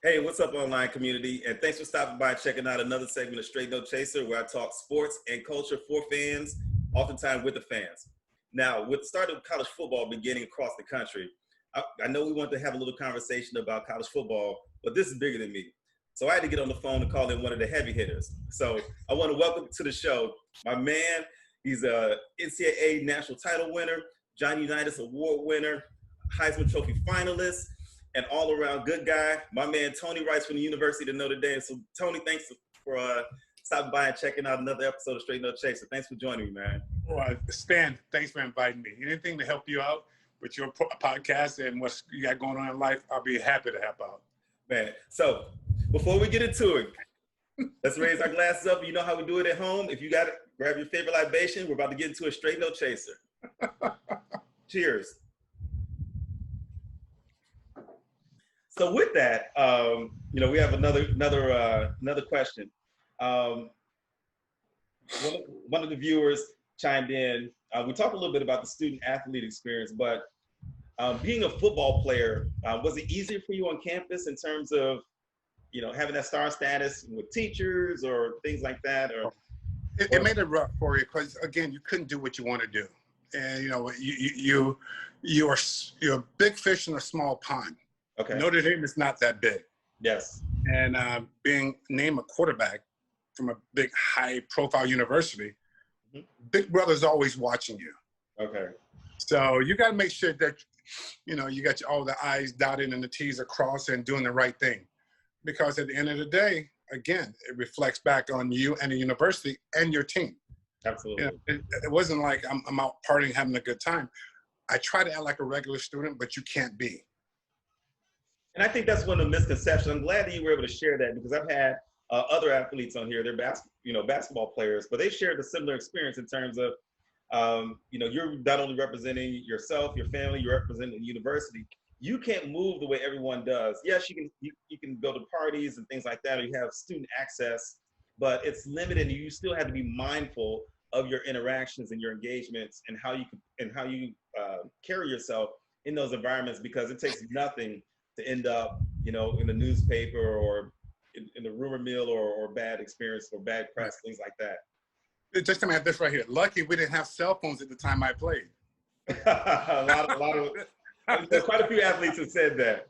Hey, what's up, online community? And thanks for stopping by and checking out another segment of Straight No Chaser, where I talk sports and culture for fans, oftentimes with the fans. Now, with the start of college football beginning across the country, I know we want to have a little conversation about college football, but this is bigger than me. So I had to get on the phone and call in one of the heavy hitters. So I want to welcome to the show my man. He's a NCAA national title winner, Johnny Unitas Award winner, Heisman Trophy finalist, and all-around good guy, my man Tony Rice from the University of Notre Dame. So Tony, thanks for stopping by and checking out another episode of Straight No Chaser. Thanks for joining me, man. Well, Stan, thanks for inviting me. Anything to help you out with your podcast and what you got going on in life, I'll be happy to help out. Man, so before we get into it, let's raise our glasses up. You know how we do it at home. If you got it, grab your favorite libation. We're about to get into a Straight No Chaser. Cheers. So with that, we have another question. One of the viewers chimed in. We talked a little bit about the student athlete experience, but being a football player, was it easier for you on campus in terms of, having that star status with teachers or things like that? Or it made it rough for you because, again, you couldn't do what you want to do, and you're a big fish in a small pond. Okay. Notre Dame is not that big. Yes. And being named a quarterback from a big, high-profile university, Big Brother's always watching you. Okay. So you got to make sure that, you got all the I's dotted and the T's are crossed and doing the right thing. Because at the end of the day, again, it reflects back on you and the university and your team. Absolutely. It wasn't like I'm out partying, having a good time. I try to act like a regular student, but you can't be. And I think that's one of the misconceptions. I'm glad that you were able to share that, because I've had other athletes on here. They're basketball players, but they shared a similar experience in terms of, you're not only representing yourself, your family, you're representing the university. You can't move the way everyone does. Yes, you can go to parties and things like that, or you have student access, but it's limited, and you still have to be mindful of your interactions and your engagements and how you carry yourself in those environments, because it takes nothing to end up, in the newspaper or in the rumor mill or bad experience or bad press, things like that. Just to have this right here. Lucky we didn't have cell phones at the time I played. There's quite a few athletes who said that.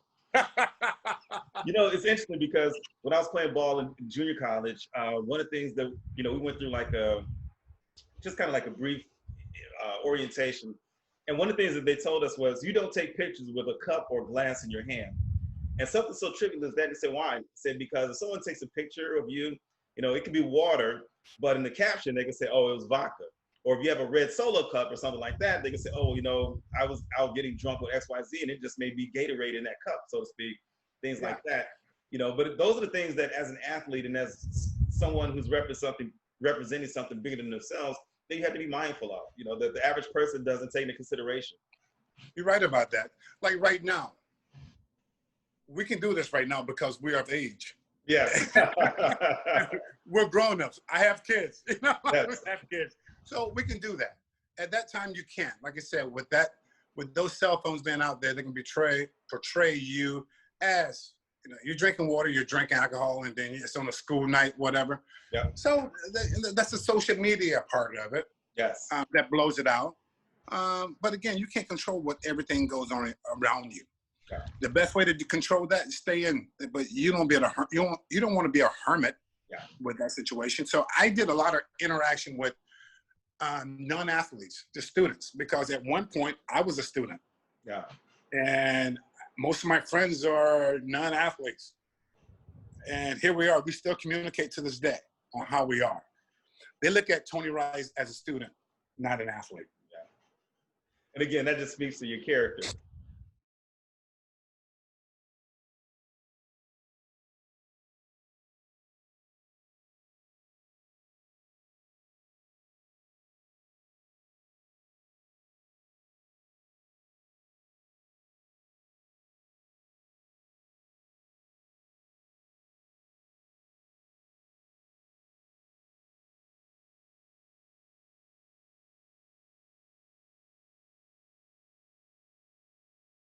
It's interesting because when I was playing ball in junior college, one of the things that, we went through just kind of like a brief orientation. And one of the things that they told us was, you don't take pictures with a cup or glass in your hand. And something so trivial as that, they said, why? They said, because if someone takes a picture of you, it could be water, but in the caption, they can say, oh, it was vodka. Or if you have a red Solo cup or something like that, they can say, oh, I was out getting drunk with XYZ, and it just may be Gatorade in that cup, so to speak, things like that. But those are the things that, as an athlete and as someone who's representing something bigger than themselves, that you have to be mindful of, that the average person doesn't take into consideration. You're right about that. Like right now, we can do this right now because we're of age. Yes. We're grown-ups. I have kids. Yes. I have kids. So we can do that. At that time, you can't. Like I said, with those cell phones being out there, they can portray you as, you're drinking water, you're drinking alcohol, and then it's on a school night, whatever. Yeah. So that's the social media part of it. Yes. That blows it out. But again, you can't control what everything goes on around you. Yeah. The best way to control that is stay in, but you don't want to be a hermit with that situation. So I did a lot of interaction with non-athletes, the students, because at one point I was a student. Yeah. And most of my friends are non-athletes. And here we are. We still communicate to this day on how we are. They look at Tony Rice as a student, not an athlete. Yeah. And again, that just speaks to your character.